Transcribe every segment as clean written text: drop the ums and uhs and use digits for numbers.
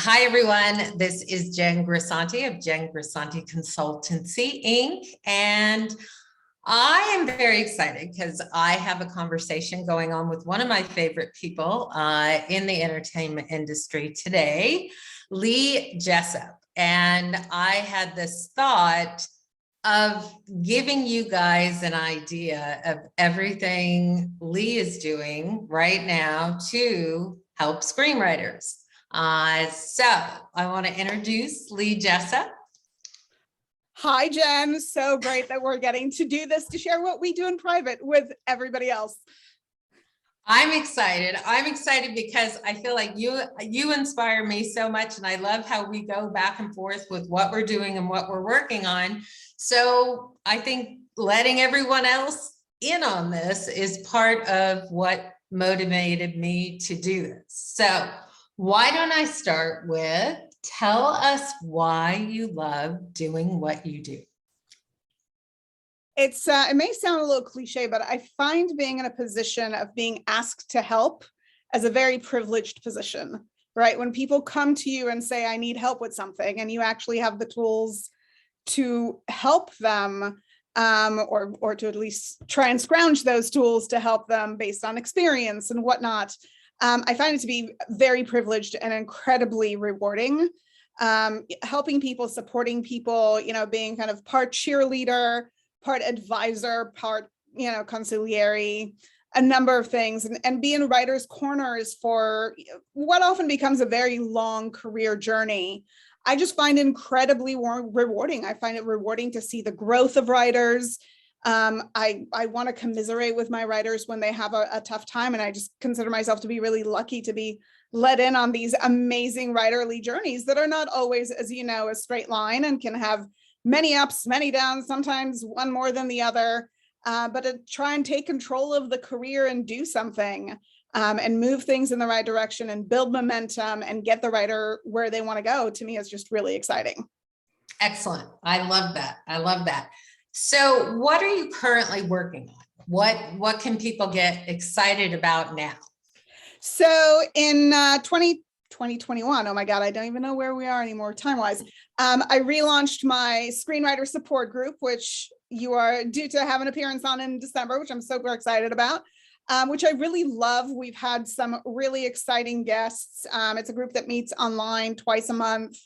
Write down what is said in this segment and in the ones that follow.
Hi, everyone. This is Jen Grisanti of Jen Grisanti Consultancy, Inc. And I am very excited because I have a conversation going on with one of my favorite people in the entertainment industry today, Lee Jessup. And I had this thought of giving you guys an idea of everything Lee is doing right now to help screenwriters. So I want to introduce Lee Jessup. Hi, Jen. So great that we're getting to do this to share what we do in private with everybody else. I'm excited. I'm excited because I feel like you inspire me so much, and I love how we go back and forth with what we're doing and what we're working on. So I think letting everyone else in on this is part of what motivated me to do this. So why don't I start with, tell us why you love doing what you do. It may sound a little cliche, but I find being in a position of being asked to help as a very privileged position, right? When people come to you and say, I need help with something, and you actually have the tools to help them, or to at least try and scrounge those tools to help them based on experience and whatnot. I find it to be very privileged and incredibly rewarding. Helping people, supporting people, being kind of part cheerleader, part advisor, part, consigliere, a number of things, and be in writers' corners for what often becomes a very long career journey. I just find it incredibly rewarding. I find it rewarding to see the growth of writers. I want to commiserate with my writers when they have a tough time, and I just consider myself to be really lucky to be let in on these amazing writerly journeys that are not always, as you know, a straight line and can have many ups, many downs, sometimes one more than the other, but to try and take control of the career and do something, and move things in the right direction and build momentum and get the writer where they want to go, to me is just really exciting. Excellent. I love that. I love that. So what are you currently working on? What can people get excited about now? So in 2021, oh my God, I don't even know where we are anymore time-wise. I relaunched my screenwriter support group, which you are due to have an appearance on in December, which I'm super excited about, which I really love. We've had some really exciting guests. It's a group that meets online twice a month.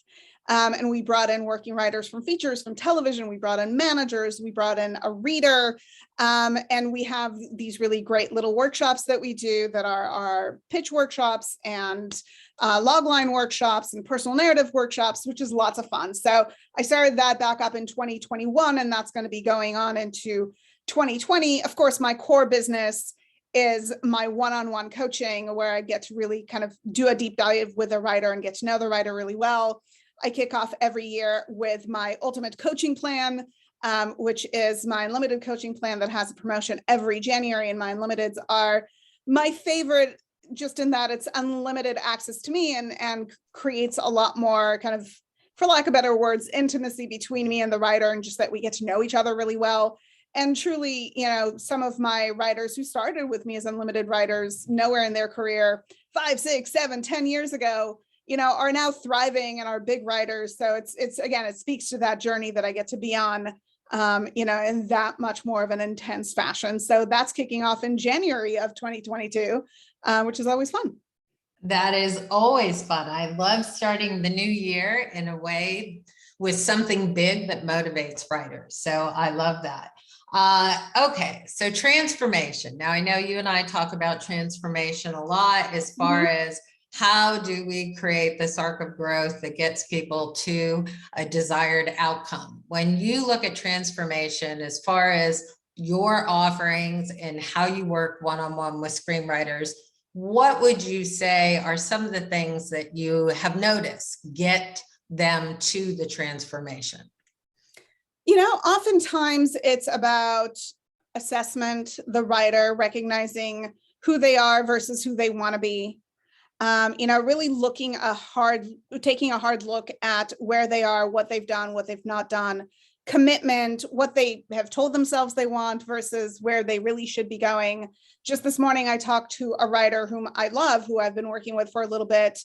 And we brought in working writers from features, from television. We brought in managers. We brought in a reader. And we have these really great little workshops that we do that are our pitch workshops and logline workshops and personal narrative workshops, which is lots of fun. So I started that back up in 2021, and that's going to be going on into 2020. Of course, my core business is my one-on-one coaching, where I get to really kind of do a deep dive with a writer and get to know the writer really well. I kick off every year with my ultimate coaching plan, which is my unlimited coaching plan that has a promotion every January. And my unlimiteds are my favorite, just in that it's unlimited access to me and creates a lot more kind of, for lack of better words, intimacy between me and the writer, and just that we get to know each other really well. And truly, some of my writers who started with me as unlimited writers, nowhere in their career 5, 6, 7, 10 years ago, are now thriving and are big writers. So it's again, it speaks to that journey that I get to be on, in that much more of an intense fashion. So that's kicking off in January of 2022, which is always fun. That is always fun. I love starting the new year in a way with something big that motivates writers. So I love that. Okay, so transformation. Now I know you and I talk about transformation a lot as far as how do we create this arc of growth that gets people to a desired outcome. When you look at transformation as far as your offerings and how you work one-on-one with screenwriters, what would you say are some of the things that you have noticed get them to the transformation? Oftentimes it's about assessment, the writer recognizing who they are versus who they want to be. Really taking a hard look at where they are, what they've done, what they've not done, commitment, what they have told themselves they want versus where they really should be going. Just this morning, I talked to a writer whom I love, who I've been working with for a little bit,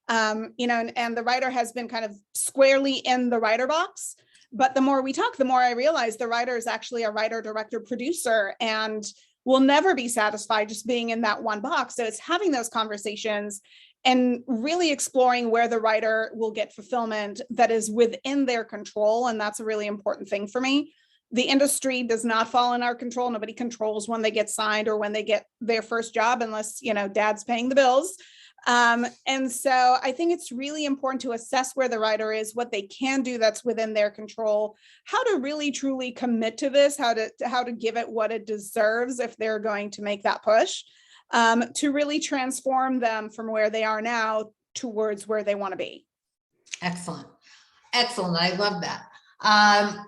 You know, and the writer has been kind of squarely in the writer box. But the more we talk, the more I realize the writer is actually a writer, director, producer, and will never be satisfied just being in that one box. So it's having those conversations and really exploring where the writer will get fulfillment that is within their control. And that's a really important thing for me. The industry does not fall in our control. Nobody controls when they get signed or when they get their first job, unless, you know, dad's paying the bills. And so I think it's really important to assess where the writer is, what they can do that's within their control, how to really truly commit to this, how to give it what it deserves if they're going to make that push, to really transform them from where they are now towards where they want to be. Excellent. Excellent. I love that.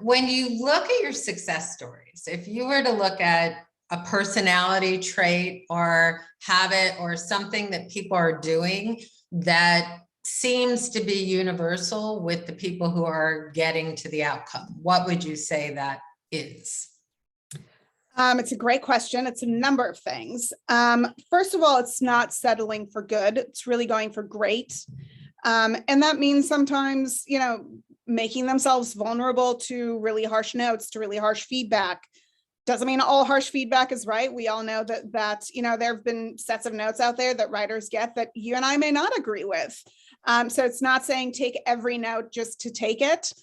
When you look at your success stories, if you were to look at a personality trait or habit or something that people are doing that seems to be universal with the people who are getting to the outcome, what would you say that is? It's a great question. It's a number of things. First of all, it's not settling for good. It's really going for great. And that means sometimes, you know, making themselves vulnerable to really harsh notes, to really harsh feedback. Doesn't mean all harsh feedback is right. We all know that, you know, there have been sets of notes out there that writers get that you and I may not agree with. So it's not saying take every note just to take it,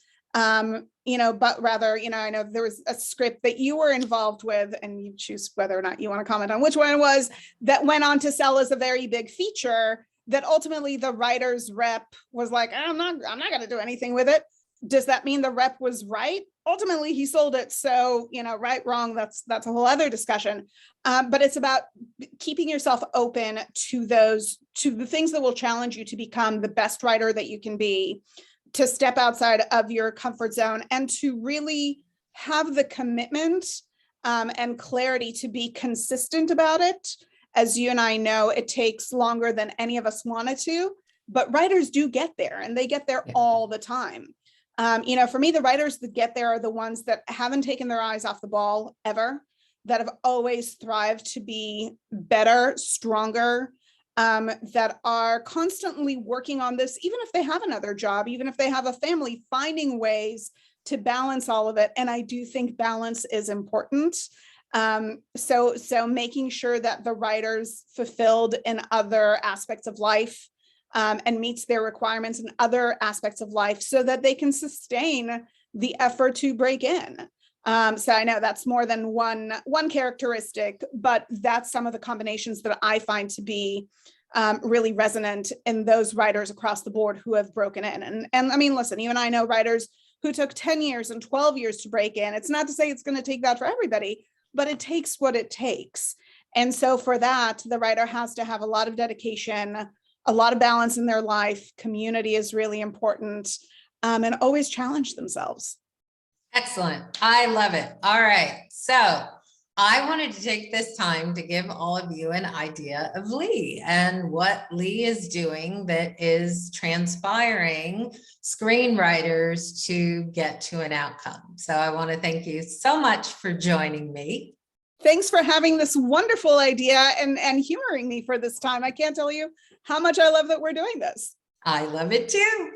you know, but rather, you know, I know there was a script that you were involved with, and you choose whether or not you want to comment on which one it was, that went on to sell as a very big feature that ultimately the writer's rep was like, I'm not going to do anything with it. Does that mean the rep was right? Ultimately, he sold it. So, you know, right, wrong, that's a whole other discussion. But it's about keeping yourself open to the things that will challenge you to become the best writer that you can be, to step outside of your comfort zone, and to really have the commitment and clarity to be consistent about it. As you and I know, it takes longer than any of us wanted to, but writers do get there, and they get there all the time. You know, for me, the writers that get there are the ones that haven't taken their eyes off the ball ever, that have always thrived to be better, stronger, that are constantly working on this, even if they have another job, even if they have a family, finding ways to balance all of it. And I do think balance is important. So making sure that the writer's fulfilled in other aspects of life, and meets their requirements in other aspects of life, so that they can sustain the effort to break in. So I know that's more than one characteristic, but that's some of the combinations that I find to be really resonant in those writers across the board who have broken in. And I mean, listen, even I know writers who took 10 years and 12 years to break in. It's not to say it's going to take that for everybody, but it takes what it takes. And so for that, the writer has to have a lot of dedication, a lot of balance in their life. Community is really important, and always challenge themselves. Excellent. I love it. All right. So I wanted to take this time to give all of you an idea of Lee and what Lee is doing that is transpiring screenwriters to get to an outcome. So I want to thank you so much for joining me. Thanks for having this wonderful idea and humoring me for this time. I can't tell you how much I love that we're doing this. I love it too.